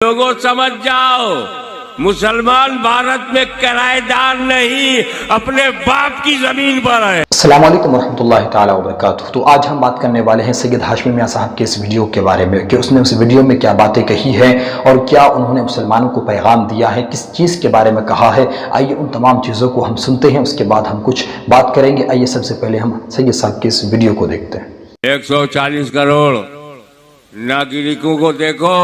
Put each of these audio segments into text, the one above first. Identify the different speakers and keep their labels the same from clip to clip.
Speaker 1: लोगों समझ जाओ, मुसलमान भारत में किराएदार नहीं, अपने बाप की जमीन पर है।
Speaker 2: अस्सलाम वालेकुम रहमतुल्लाहि ताला व बरकातुहू। तो आज हम बात करने वाले हैं सैयद हाशमी मियां साहब के इस वीडियो के बारे में कि उसने उस वीडियो में क्या बातें कही है और क्या उन्होंने मुसलमानों को पैगाम दिया है, किस चीज़ के बारे में कहा है। आइए उन तमाम चीज़ों को हम सुनते हैं, उसके बाद हम कुछ बात करेंगे। आइए सबसे पहले हम सैयद साहब के इस वीडियो को देखते हैं।
Speaker 1: 140 करोड़ नागरिकों को देखो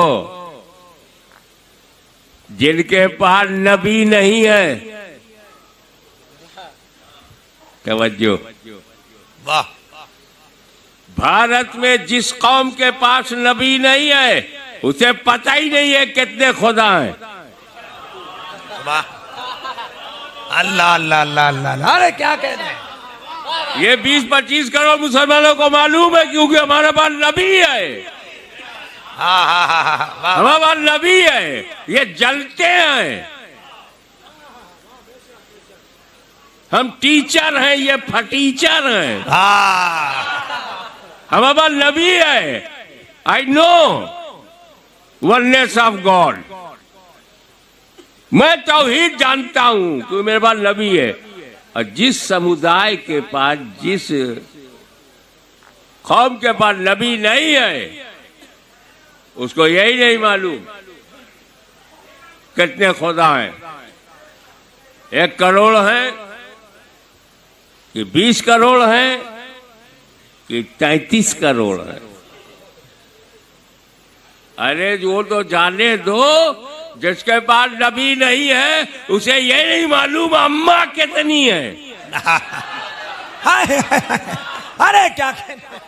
Speaker 1: जिनके पास नबी नहीं है। तवज्जो,
Speaker 3: वाह।
Speaker 1: भारत में जिस कौम के पास नबी नहीं है उसे पता ही नहीं है कितने खुदा हैं।
Speaker 3: वाह, अल्लाह अल्लाह अल्लाह अल्लाह। अरे क्या कह रहे हैं?
Speaker 1: ये 20-25 करोड़ मुसलमानों को मालूम है क्योंकि हमारे पास नबी है।
Speaker 3: हाँ हाँ हाँ हाँ,
Speaker 1: हमारे पास नबी है, ये जलते हैं। हम टीचर हैं, ये फटीचर हैं। हमारे पास नबी है। I know oneness of God, मैं तौहीद जानता हूं कि मेरे पास नबी है। और जिस समुदाय के पास, जिस कौम के पास नबी नहीं है उसको यही नहीं मालूम कितने खुदा हैं। 1 करोड़ हैं कि 20 करोड़ हैं कि 33 करोड़ हैं। अरे वो तो जाने दो, जिसके पास नबी नहीं है उसे ये नहीं मालूम अम्मा कितनी है।
Speaker 3: अरे क्या कह रहे हैं?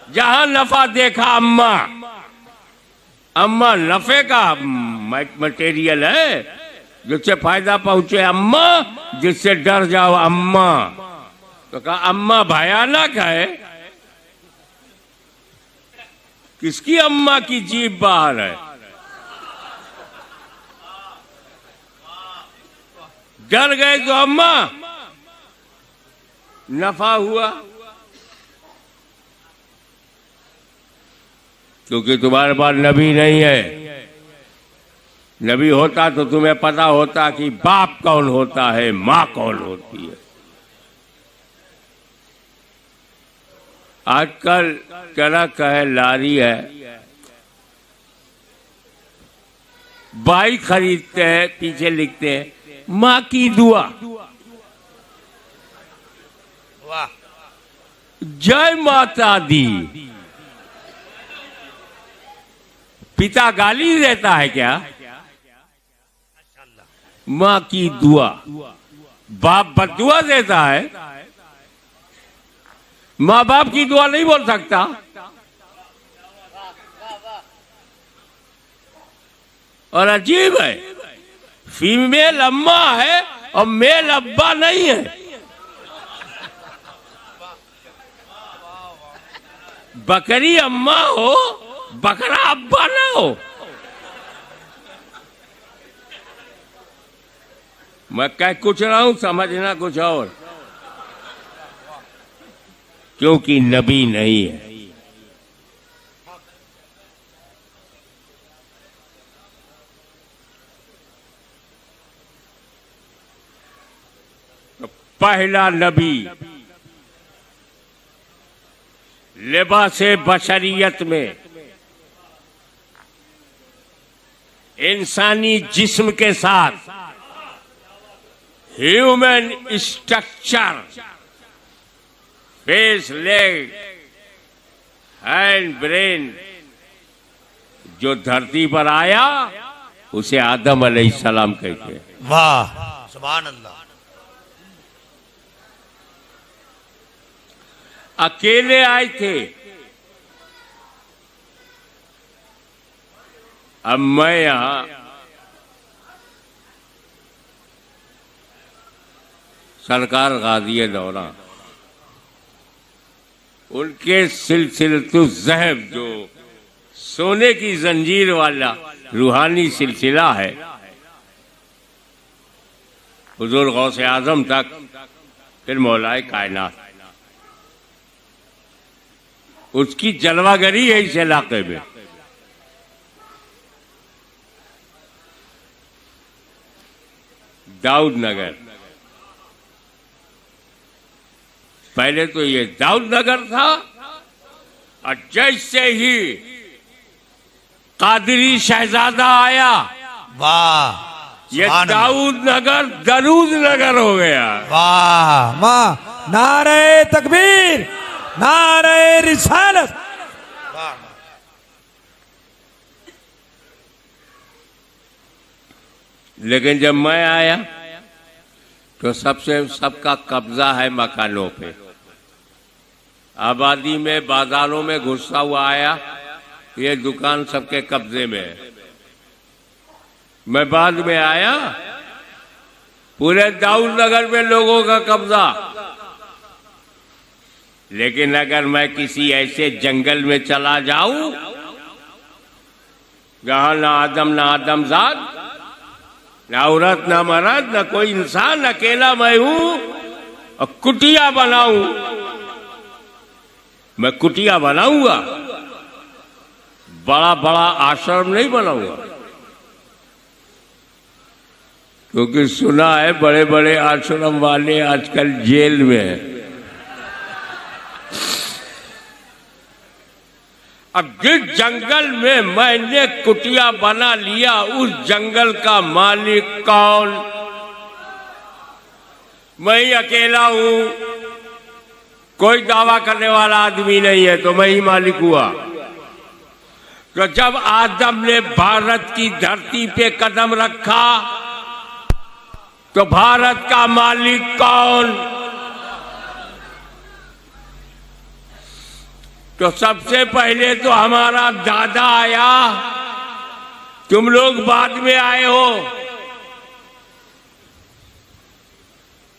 Speaker 1: जहां नफा देखा अम्मा, अम्मा नफे का मटेरियल है, जिससे फायदा पहुंचे अम्मा, जिससे डर जाओ अम्मा। तो कहा अम्मा भयानक है। किसकी अम्मा की जीभ बाहर है? डर गए तो अम्मा, नफा हुआ क्योंकि तुम्हारे पास नबी नहीं है। नबी होता तो तुम्हें पता होता कि बाप कौन होता है, माँ कौन होती है। आजकल ट्रक है, लारी है, बाइक खरीदते हैं, पीछे लिखते हैं माँ की दुआ,
Speaker 3: वाह।
Speaker 1: जय माता दी। पिता गाली देता है क्या? माँ की दुआ। बाप बद्दुआ देता है, माँ बाप की दुआ नहीं बोल सकता। और अजीब है, फीमेल अम्मा है और मेल अब्बा नहीं है। बकरी अम्मा हो, बकरा अब्बा ना हो। मैं कह कुछ रहा हूं, समझना कुछ और, क्योंकि नबी नहीं है। तो पहला नबी लिबासे बशरियत में इंसानी जिस्म के साथ human structure, face, leg, hand, brain जो धरती पर आया उसे आदम अलैहिस्सलाम कहते हैं।
Speaker 3: वाह, सुभान अल्लाह।
Speaker 1: अकेले आए थे। अब मैं यहां सरकार गाज़ी दौरा, उनके सिलसिलतु ज़हब जो सोने की जंजीर वाला रूहानी सिलसिला है, हुजूर गौसे आजम तक, फिर मौलाए कायनात, उसकी जलवागरी है इस इलाके में। दाऊद नगर। पहले तो ये दाऊद नगर था और जैसे ही कादरी शहजादा आया,
Speaker 3: वाह,
Speaker 1: ये
Speaker 3: सुभान अल्लाह।
Speaker 1: दाऊद नगर दरूद नगर हो गया।
Speaker 3: वाह वाह, नारे तकबीर, नारे रिसालत। वाह,
Speaker 1: लेकिन जब मैं आया तो सबका कब्जा है मकानों पे। आबादी में, बाजारों में घुसा हुआ आया, ये दुकान सबके कब्जे में है। मैं बाद में आया, पूरे दाऊद नगर में लोगों का कब्जा। लेकिन अगर मैं किसी ऐसे जंगल में चला जाऊं जहां ना आदमजाद, ना औरत, ना मर्द, ना कोई इंसान, अकेला मैं हूं और कुटिया बनाऊं, मैं कुटिया बनाऊंगा, बड़ा बड़ा आश्रम नहीं बनाऊंगा। क्योंकि सुना है बड़े बड़े आश्रम वाले आजकल जेल में हैं। अब जिस जंगल में मैंने कुटिया बना लिया, उस जंगल का मालिक कौन? मैं ही अकेला हूं, कोई दावा करने वाला आदमी नहीं है, तो मैं ही मालिक हुआ। तो जब आदम ने भारत की धरती पे कदम रखा तो भारत का मालिक कौन? तो सबसे पहले तो हमारा दादा आया, तुम लोग बाद में आए हो।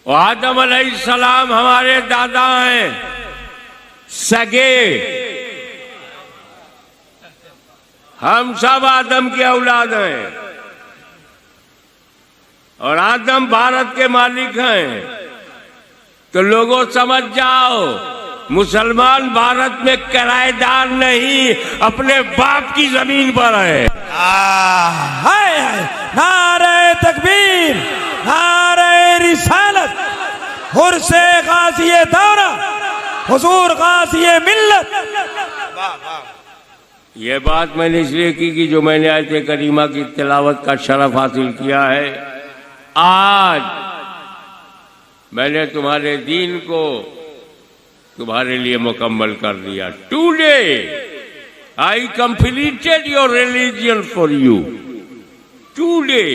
Speaker 1: आदम अलैहिस्सलाम हमारे दादा हैं, सगे। हम सब आदम के औलाद हैं और आदम भारत के मालिक हैं। तो लोगों समझ जाओ, मुसलमान भारत में किराएदार नहीं, अपने बाप की जमीन पर है।
Speaker 3: हाय हाय, नारे तकबीर, नारे रिसालत, हुर्से गाज़िए दौरा, हुजूर गाज़िए मिल्लत।
Speaker 1: ये बात मैंने इसलिए की कि जो मैंने आयत करीमा की तिलावत का शरफ हासिल किया है, आज मैंने तुम्हारे दीन को तुम्हारे लिए मुकम्मल कर दिया। Today I completed your religion for you. Today,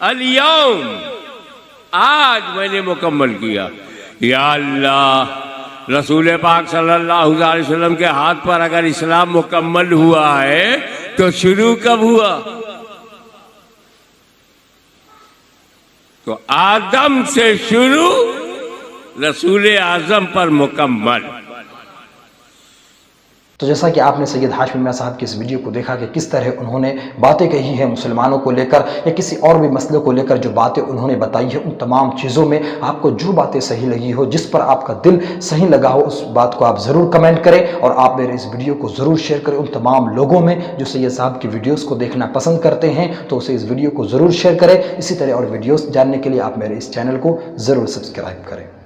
Speaker 1: अल-यौम, आज मैंने मुकम्मल किया। या अल्लाह, रसूल पाक सल्लल्लाहु अलैहि वसल्लम के हाथ पर अगर इस्लाम मुकम्मल हुआ है तो शुरू कब हुआ? तो आदम से शुरू, रसूल आजम पर मुकम्मल।
Speaker 2: तो जैसा कि आपने सैयद हाशमी मियां साहब की इस वीडियो को देखा कि किस तरह उन्होंने बातें कही है मुसलमानों को लेकर या किसी और भी मसले को लेकर, जो बातें उन्होंने बताई है, उन तमाम चीज़ों में आपको जो बातें सही लगी हो, जिस पर आपका दिल सही लगा हो, उस बात को आप ज़रूर कमेंट करें और आप मेरे इस वीडियो को ज़रूर शेयर करें उन तमाम लोगों में जो सैयद साहब की वीडियोज़ को देखना पसंद करते हैं। तो उसे इस वीडियो को ज़रूर शेयर करें। इसी तरह और वीडियोज़ जानने के लिए आप मेरे इस चैनल को ज़रूर सब्सक्राइब करें।